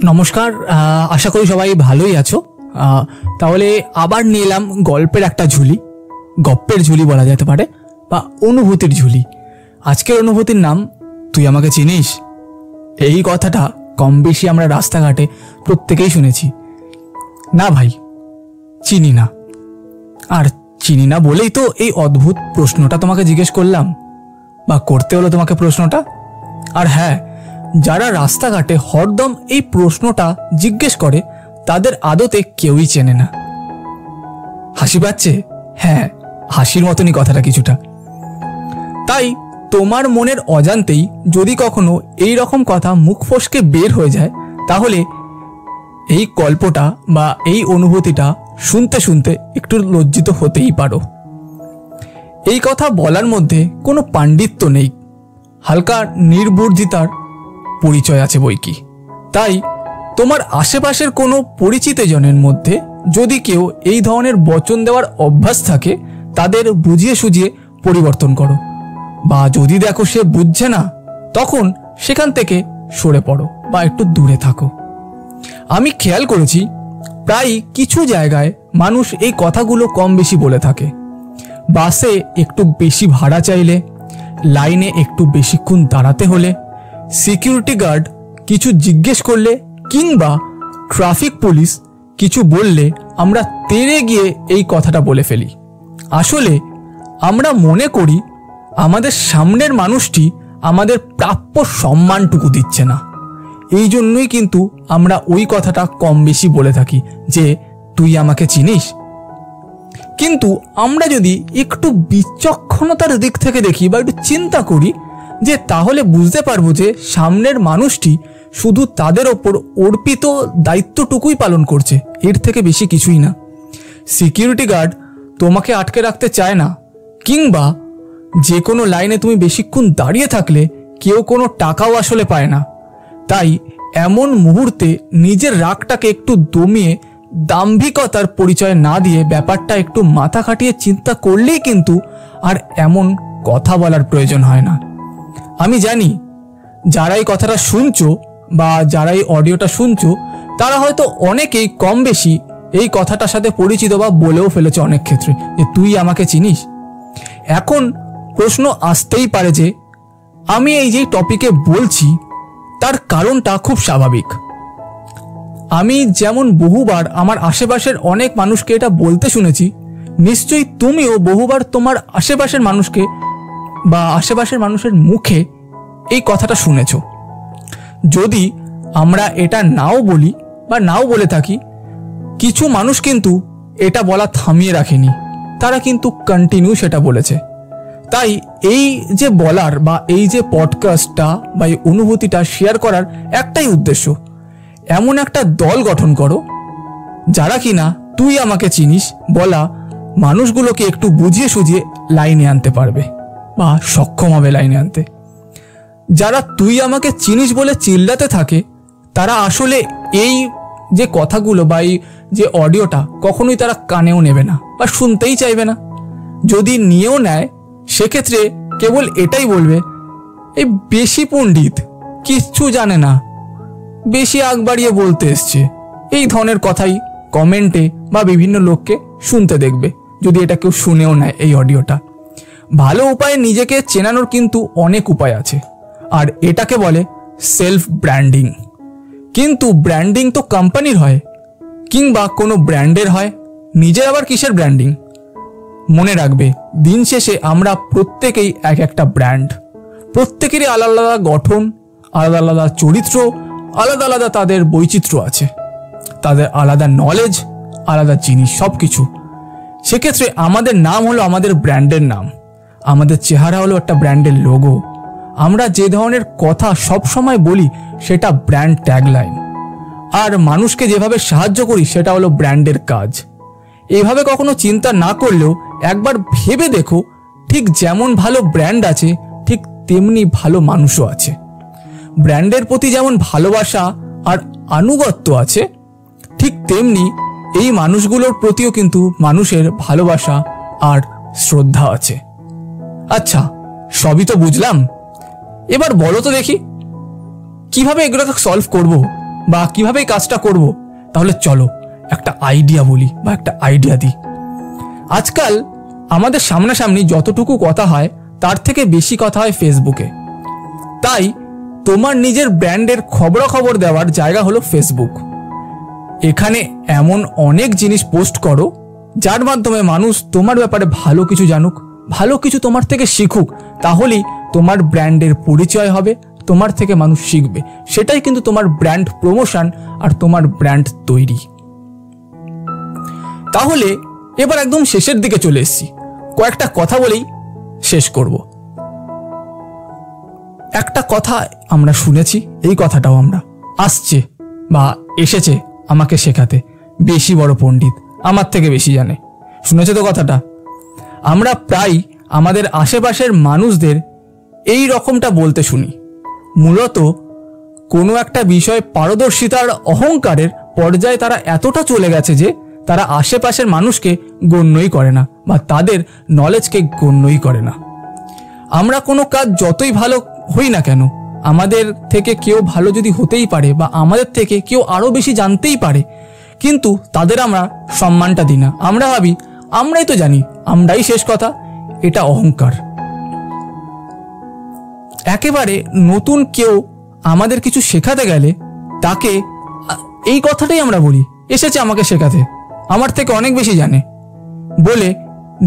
নমস্কার, আশা করি সবাই ভালোই আছো। তাহলে আবার নিয়ে এলাম গল্পের একটা ঝুলি, গপ্পের ঝুলি বলা যেতে পারে, বা অনুভূতির ঝুলি। আজকের অনুভূতির নাম তুই আমাকে চিনিস। এই কথাটা কম বেশি আমরা রাস্তাঘাটে প্রত্যেকেই শুনেছি। না ভাই, চিনি না। আর চিনি না বলেই তো এই অদ্ভুত প্রশ্নটা তোমাকে জিজ্ঞেস করলাম, বা করতে হলো তোমাকে প্রশ্নটা। আর হ্যাঁ, যারা রাস্তাঘাটে হরদম এই প্রশ্নটা জিজ্ঞেস করে তাদের আদতে কেউই চেনে না। হাসি পাচ্ছে? হ্যাঁ, হাসির মতনই কথাটা কিছুটা। তাই তোমার মনের অজান্তেই যদি কখনো এই রকম কথা মুখ ফসকে বের হয়ে যায়, তাহলে এই গল্পটা বা এই অনুভূতিটা শুনতে শুনতে একটু লজ্জিত হতেই পারো। এই কথা বলার মধ্যে কোনো পাণ্ডিত্য নেই, হালকা নির্বুদ্ধিতার পরিচয় আছে বইকি। তাই তোমার আশেপাশের কোনো পরিচিত জনের মধ্যে যদি কেউ এই ধরনের বচন দেওয়ার অভ্যাস থাকে, তাদের বুঝিয়ে সুঝিয়ে পরিবর্তন করো। বা যদি দেখো সে বুঝছে না, তখন সেখান থেকে সরে পড়ো বা একটু দূরে থাকো। আমি খেয়াল করেছি প্রায় কিছু জায়গায় মানুষ এই কথাগুলো কম বেশি বলে থাকে। বাসে একটু বেশি ভাড়া চাইলে, লাইনে একটু বেশিক্ষণ দাঁড়াতে হলে, সিকিউরিটি গার্ড কিছু জিজ্ঞেস করলে, কিংবা ট্রাফিক পুলিশ কিছু বললে আমরা তেড়ে গিয়ে এই কথাটা বলে ফেলি। আসলে আমরা মনে করি আমাদের সামনের মানুষটি আমাদের প্রাপ্য সম্মানটুকু দিচ্ছে না। এই জন্যই কিন্তু আমরা ওই কথাটা কম বেশি বলে থাকি যে তুই আমাকে চিনিস। কিন্তু আমরা যদি একটু বিচক্ষণতার দিক থেকে দেখি বা একটু চিন্তা করি, যে তাহলে বুঝতে পারবো যে সামনের মানুষটি শুধু তাদের ওপর অর্পিত দায়িত্বটুকুই পালন করছে, এর থেকে বেশি কিছুই না। সিকিউরিটি গার্ড তোমাকে আটকে রাখতে চায় না, কিংবা যে কোনো লাইনে তুমি বেশিক্ষণ দাঁড়িয়ে থাকলে কেউ কোনো টাকাও আসলে পায় না। তাই এমন মুহূর্তে নিজের রাগটাকে একটু দমিয়ে দাম্ভিকতার পরিচয় না দিয়ে ব্যাপারটা একটু মাথা খাটিয়ে চিন্তা করলেই কিন্তু আর এমন কথা বলার প্রয়োজন হয় না। আমি জানি যারা এই কথাটা শুনছো বা যারা এই অডিওটা শুনছো, তারা হয়তো অনেকেই কম বেশি এই কথাটার সাথে পরিচিত বা বলেও ফেলেছে অনেক ক্ষেত্রে যে তুই আমাকে চিনিস। এখন প্রশ্ন আসতেই পারে যে আমি এই যে টপিকে বলছি তার কারণটা খুব স্বাভাবিক। আমি যেমন বহুবার আমার আশেপাশের অনেক মানুষকে এটা বলতে শুনেছি, নিশ্চয়ই তুমিও বহুবার তোমার আশেপাশের মানুষকে বা আশেপাশের মানুষের মুখে এই কথাটা শুনেছ। যদি আমরা এটা নাও বলি বা নাও বলে থাকি, কিছু মানুষ কিন্তু এটা বলা থামিয়ে রাখেনি, তারা কিন্তু কন্টিনিউ সেটা বলেছে। তাই এই যে বলার বা এই যে পডকাস্টটা বা এই অনুভূতিটা শেয়ার করার একটাই উদ্দেশ্য, এমন একটা দল গঠন করো যারা কিনা তুই আমাকে চিনিস বলা মানুষগুলোকে একটু বুঝিয়ে সুঝিয়ে লাইনে আনতে পারবে বা সক্ষম হবে লাইনে আনতে। যারা তুই আমাকে চিনিস বলে চিল্লাতে থাকে, তারা আসলে এই যে কথাগুলো বা এই যে অডিওটা কখনোই তারা কানেও নেবে না বা শুনতেই চাইবে না। যদি নিয়েও নেয়, সেক্ষেত্রে কেবল এটাই বলবে, এই বেশি পণ্ডিত, কিচ্ছু জানে না, বেশি আগ বাড়িয়ে বলতে এসছে। এই ধরনের কথাই কমেন্টে বা বিভিন্ন লোককে শুনতে দেখবে, যদি এটা কেউ শুনেও নেয় এই অডিওটা। ভালো উপায়ে নিজেকে চেনানোর কিন্তু অনেক উপায় আছে, আর এটাকে বলে সেলফ ব্র্যান্ডিং। কিন্তু ব্র্যান্ডিং তো কোম্পানির হয় কিংবা কোনো ব্র্যান্ডের হয়, নিজের আবার কিসের ব্র্যান্ডিং? মনে রাখবে, দিন শেষে আমরা প্রত্যেকেই এক একটা ব্র্যান্ড। প্রত্যেকেরই আলাদা আলাদা গঠন, আলাদা আলাদা চরিত্র, আলাদা আলাদা তাদের বৈচিত্র্য আছে, তাদের আলাদা নলেজ, আলাদা জিনিস, সব কিছু। সেক্ষেত্রে আমাদের নাম হলো আমাদের ব্র্যান্ডের নাম, আমাদের চেহারা হলো একটা ব্র্যান্ডের লোগো। আমরা যে ধরনের কথা সব সময় বলি সেটা ব্র্যান্ড ট্যাগলাইন, আর মানুষকে যেভাবে সাহায্য করি সেটা হলো ব্র্যান্ডের কাজ। এইভাবে কখনো চিন্তা না করলেও একবার ভেবে দেখো, ঠিক যেমন ভালো ব্র্যান্ড আছে, ঠিক তেমনি ভালো মানুষও আছে। ব্র্যান্ডের প্রতি যেমন ভালোবাসা আর আনুগত্য আছে, ঠিক তেমনি এই মানুষগুলোর প্রতিও কিন্তু মানুষের ভালোবাসা আর শ্রদ্ধা আছে। আচ্ছা, সবই তো বুঝলাম, এবার বলো তো দেখি কিভাবে এগুলোকে সলভ করব বা কিভাবে এই কাজটা করব, তাহলে চলো একটা আইডিয়া বলি বা একটা আইডিয়া দিই। আজকাল আমাদের সামনাসামনি যতটুকু কথা হয় তার থেকে বেশি কথা হয় ফেসবুকে। তাই তোমার নিজের ব্র্যান্ডের খবরাখবর দেওয়ার জায়গা হলো ফেসবুক। এখানে এমন অনেক জিনিস পোস্ট করো যার মাধ্যমে মানুষ তোমার ব্যাপারে ভালো কিছু জানুক, ভালো কিছু তোমার থেকে শিখুক। তাহলেই তোমার ব্র্যান্ডের পরিচয় হবে, তোমার থেকে মানুষ শিখবে। সেটাই কিন্তু তোমার ব্র্যান্ড প্রমোশন আর তোমার ব্র্যান্ড তৈরি। তাহলে এবার একদম শেষের দিকে চলে এসেছি, কয়েকটা কথা বলেই শেষ করব। একটা কথা আমরা শুনেছি, এই কথাটাও আমরা আসছে বা এসেছে আমাকে শেখাতে বেশি বড় পণ্ডিত, আমার থেকে বেশি জানে। শুনেছে তো কথাটা? আমরা প্রায় আমাদের আশেপাশের মানুষদের এই রকমটা বলতে শুনি। মূলত কোনো একটা বিষয়ে পারদর্শিতার অহংকারের পর্যায়ে তারা এতটা চলে গেছে যে তারা আশেপাশের মানুষকে গণ্যই করে না বা তাদের নলেজকে গণ্যই করে না। আমরা কোনো কাজ যতই ভালো হই না কেন, আমাদের থেকে কেউ ভালো যদি হতেই পারে বা আমাদের থেকে কেউ আরও বেশি জানতেই পারে, কিন্তু তাদের আমরা সম্মানটা দিই না। আমরা ভাবি আমরাই তো জানি, আমরাই শেষ কথা। এটা অহংকার। একেবারে নতুন কেউ আমাদের কিছু শেখাতে গেলে তাকে এই কথাটাই আমরা বলি, এসেছে আমাকে শেখাতে, আমার থেকে অনেক বেশি জানে বলে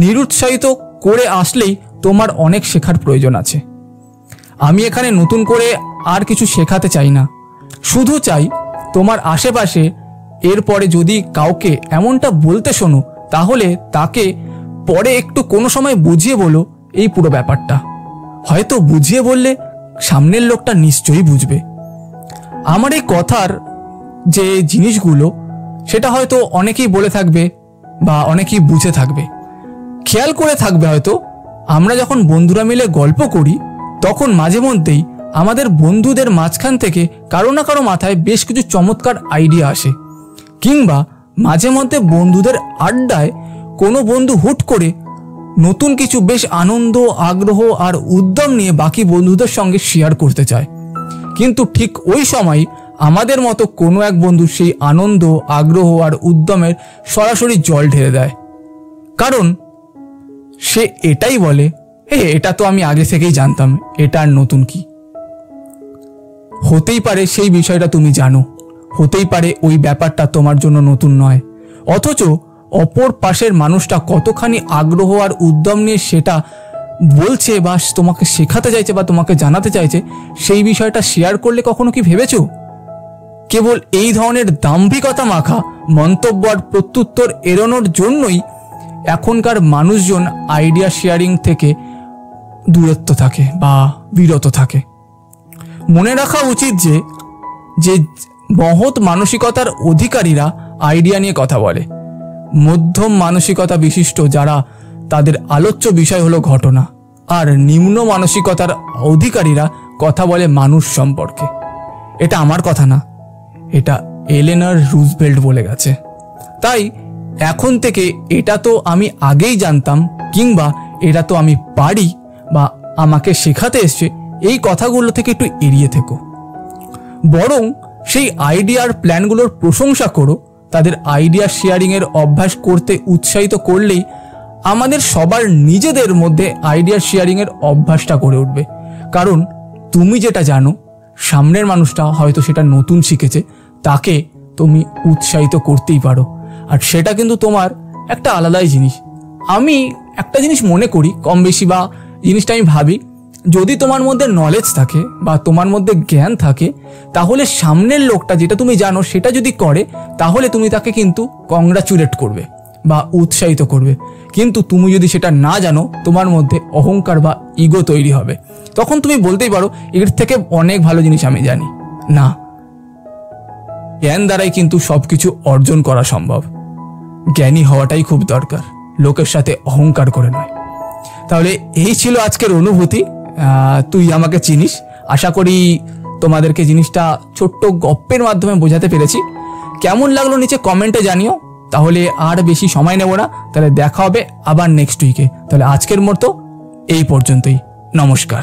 নিরুৎসাহিত করে আসলেই তোমার অনেক শেখার প্রয়োজন আছে। আমি এখানে নতুন করে আর কিছু শেখাতে চাই না, শুধু চাই তোমার আশেপাশে এরপরে যদি কাউকে এমনটা বলতে শোনো তাহলে তাকে পরে একটু কোনো সময় বুঝিয়ে বলো এই পুরো ব্যাপারটা। হয়তো বুঝিয়ে বললে সামনের লোকটা নিশ্চয়ই বুঝবে। আমার এই কথার যে জিনিসগুলো সেটা হয়তো অনেকেই বলে থাকবে বা অনেকেই বুঝে থাকবে, খেয়াল করে থাকবে। হয়তো আমরা যখন বন্ধুরা মিলে গল্প করি তখন মাঝে মধ্যেই আমাদের বন্ধুদের মাঝখান থেকে কারো না কারো মাথায় বেশ কিছু চমৎকার আইডিয়া আসে, কিংবা মাঝে মধ্যে বন্ধুদের আড্ডায় কোনো বন্ধু হুট করে নতুন কিছু বেশ আনন্দ, আগ্রহ আর উদ্যম নিয়ে বাকি বন্ধুদের সঙ্গে শেয়ার করতে চায়। কিন্তু ঠিক ওই সময় আমাদের মতো কোনো এক বন্ধু সেই আনন্দ, আগ্রহ আর উদ্যমের সরাসরি জল ঢেলে দেয়। কারণ সে এটাই বলে, এটা তো আমি আগে থেকেই জানতাম, এটা আর নতুন কি। হতেই পারে সেই বিষয়টা তুমি জানো, হতেই পারে ওই ব্যাপারটা তোমার জন্য নতুন নয়, অথচ অপর পাশের মানুষটা কতখানি আগ্রহ আর উদ্যম নিয়ে সেটা বলছে বা তোমাকে শেখাতে চাইছে বা তোমাকে জানাতে চাইছে, সেই বিষয়টা শেয়ার করলে কখনো কি ভেবেছো? কেবল এই ধরনের দাম্ভিকতা মাখা মন্তব্য আর প্রত্যুত্তর এড়ানোর জন্যই এখনকার মানুষজন আইডিয়া শেয়ারিং থেকে দূরত্ব থাকে বা বিরত থাকে। মনে রাখা উচিত যে মহৎ মানসিকতার অধিকারীরা আইডিয়া নিয়ে কথা বলে, মধ্যম মানসিকতা বিশিষ্ট যারা, তাদের আলোচ্য বিষয় হলো ঘটনা, আর নিম্ন মানসিকতার অধিকারীরা কথা বলে মানুষ সম্পর্কে। এটা আমার কথা না, এটা এলেনার রুজভেল্ট বলে গেছে। তাই এখন থেকে এটা তো আমি আগেই জানতাম, কিংবা এটা তো আমি পারি বা আমাকে শেখাতে এসছে, এই কথাগুলো থেকে একটু এড়িয়ে থেকো। বরং সেই আইডিয়ার প্ল্যানগুলোর প্রশংসা করো। তাদের আইডিয়া শেয়ারিংয়ের অভ্যাস করতে উৎসাহিত করলেই আমাদের সবার নিজেদের মধ্যে আইডিয়া শেয়ারিংয়ের অভ্যাসটা গড়ে উঠবে। কারণ তুমি যেটা জানো, সামনের মানুষটা হয়তো সেটা নতুন শিখেছে, তাকে তুমি উৎসাহিত করতেই পারো। আর সেটা কিন্তু তোমার একটা আলাদাই জিনিস। আমি একটা জিনিস মনে করি, কম বেশি বা জিনিসটা আমি ভাবি, যদি তোমার মধ্যে নলেজ থাকে বা তোমার মধ্যে জ্ঞান থাকে, তাহলে সামনের লোকটা যেটা তুমি জানো সেটা যদি করে, তাহলে তুমি তাকে কিন্তু কংগ্রাচুলেট করবে বা উৎসাহিত করবে। কিন্তু তুমি যদি সেটা না জানো, তোমার মধ্যে অহংকার বা ইগো তৈরি হবে। তখন তুমি বলতেই পারো এর থেকে অনেক ভালো জিনিস আমি জানি। না, জ্ঞান দ্বারাই কিন্তু সবকিছু অর্জন করা সম্ভব। জ্ঞানী হওয়াটাই খুব দরকার, লোকের সাথে অহংকার করে নয়। তাহলে এই ছিল আজকের অনুভূতি। তুই আমাকে চিনিস, আশা করি তোমাদেরকে জিনিসটা ছোট্ট গপ্পের মাধ্যমে বোঝাতে পেরেছি। কেমন লাগলো নিচে কমেন্টে জানিও। তাহলে আর বেশি সময় নেব না, তাহলে দেখা হবে আবার নেক্সট উইকে। তাহলে আজকের মতো এই পর্যন্তই, নমস্কার।